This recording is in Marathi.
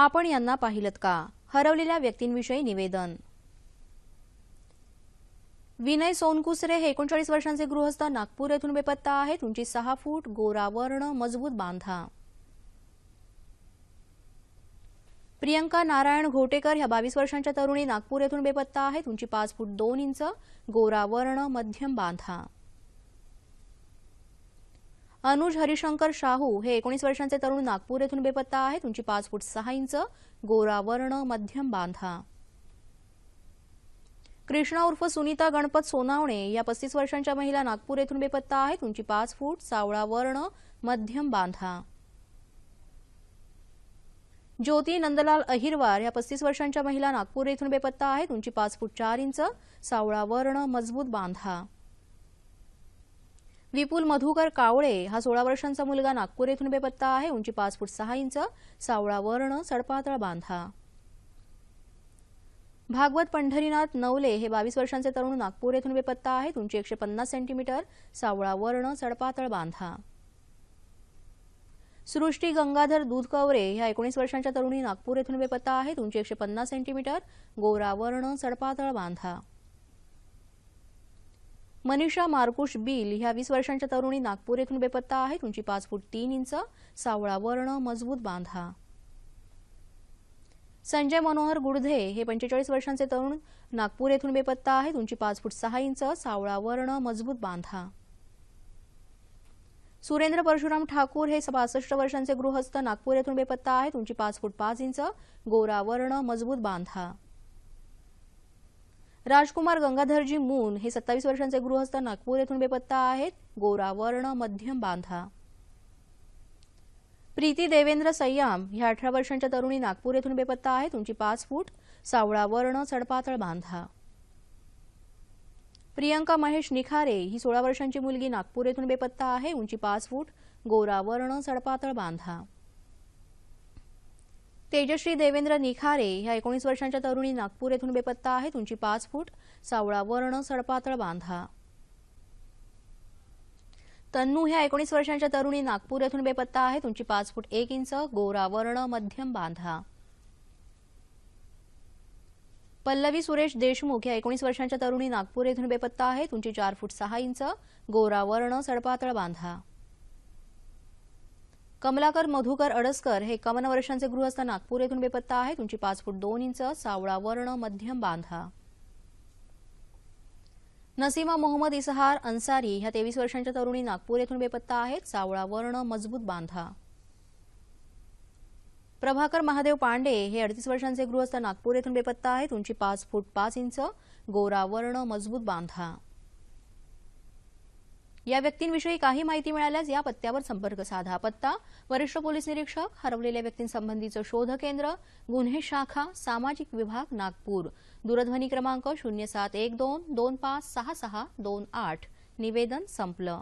आपण यांना पाहिलत का? हरवलेल्या व्यक्तींविषयी निवेदन. विनय सोनकुसरे हे 39 वर्षांचे गृहस्थ, नागपूर येथून बेपत्ता आहेत. उंची 6 फूट, गोरा वर्ण, मजबूत बांधा. प्रियंका नारायण घोटेकर ह्या 22 वर्षांच्या तरुणी, नागपूर येथून बेपत्ता आहेत. उंची 5 फूट 2 इंच, गोरा वर्ण, मध्यम बांधा. अनुज हरिशंकर शाहू हे 19 वर्षांचे तरुण, नागपूर येथून बेपत्ता आहेत. उंची 5 फूट 6 इंच, गोरा वर्ण, मध्यम बांधा. कृष्णा उर्फ सुनीता गणपत सोनावणे या 35 वर्षांच्या महिला, नागपूर येथून बेपत्ता आहेत. उंची 5 फूट, सावळा वर्ण, मध्यम बांधा. ज्योती नंदलाल अहिरवार या 35 वर्षांच्या महिला, नागपूर येथून बेपत्ता आहेत. उंची 5 फूट 4 इंच, सावळा वर्ण, मजबूत बांधा. विपुल मधुकर कावळे हा 16 वर्षांचा मुलगा, नागपूर येथून बेपत्ता आहे. उंची 5 फूट 6 इंच, सावळा वर्ण, सडपातळ बांधा. भागवत पंढरीनाथ नवले हे 22 वर्षांचे तरुण, नागपूर येथून बेपत्ता आहेत. उंची 150 सेंटीमीटर, सावळा वर्ण, सडपातळ बांधा. सृष्टी गंगाधर दूधकवरे ह्या 19 वर्षांच्या तरुणी, नागपूर येथून बेपत्ता आहेत. उंची 150 सेंटीमीटर, गोरा वर्ण, सडपातळ बांधा. मनीषा मार्कुश बिल ह्या 20 वर्षांच्या तरुणी, नागपूर येथून बेपत्ता आहेत. उंची 5 फूट 3 इंच, सावळा वर्ण, मजबूत बांधा. संजय मनोहर गुडधे हे 45 वर्षांचे तरुण, नागपूर येथून बेपत्ता आहेत. उंची 5 फूट 6 इंच, सावळा वर्ण, मजबूत बांधा. सुरेंद्र परशुराम ठाकूर हे 65 वर्षांचे गृहस्थ, नागपूर येथून बेपत्ता आहेत. उंची 5 फूट 5 इंच, गोरा वर्ण, मजबूत बांधा. राजकुमार गंगाधरजी मून हे 27 वर्षांचे गृहस्थ, नागपूर येथून बेपत्ता आहेत. गोरा वर्ण, मध्यम बांधा. प्रीती देवेंद्र सय्याम ह्या 18 वर्षांच्या तरुणी, नागपूर येथून बेपत्ता आहेत. उंची 5 फूट, सावळा वर्ण, सडपातळ बांधा. प्रियंका महेश निखारे ही 16 वर्षांची मुलगी, नागपूर येथून बेपत्ता आहे. उंची 5 फूट, गोरा वर्ण, सडपातळ बांधा. तेजश्री देवेंद्र निखारे ह्या 19 वर्षांच्या तरुणी, नागपूर येथून बेपत्ता आहेत. उंची 5 फूट, सावळा वर्ण, सडपातळ बांधा. तन्नू ह्या 19 वर्षांच्या तरुणी, नागपूर येथून बेपत्ता आहेत. उंची 5 फूट 1 इंच, गोरा वर्ण, मध्यम बांधा. पल्लवी सुरेश देशमुख ह्या 19 वर्षांच्या तरुणी, नागपूर येथून बेपत्ता आहेत. उंची 4 फूट 6 इंच, गोरा वर्ण, सडपातळ बांधा. कमलाकर मधुकर अडसकर हे 51 वर्षांचे गृहस्थ, नागपूर येथून बेपत्ता आहेत. उंची 5 फूट 2 इंच, सावळा वर्ण, मध्यम बांधा. नसीमा मोहम्मद इसहार अन्सारी ह्या 23 वर्षांच्या तरुणी, नागपूर येथून बेपत्ता आहेत. सावळा वर्ण, मजबूत बांधा. प्रभाकर महादेव पांडे हे 38 वर्षांचे गृहस्थ, नागपूर येथून बेपत्ता आहेत. उंची 5 फूट 5 इंच, गोरा वर्ण, मजबूत बांधा. या व्यक्तींविषयी काही माहिती मिळाल्यास या पत्त्यावर संपर्क साधा. पत्ता: वरिष्ठ पोलीस निरीक्षक, हरवलेल्या व्यक्तींसंबंधीचं शोध केंद्र, गुन्हे शाखा, सामाजिक विभाग, नागपूर. दूरध्वनी क्रमांक 0712 256628. निवेदन संपलं.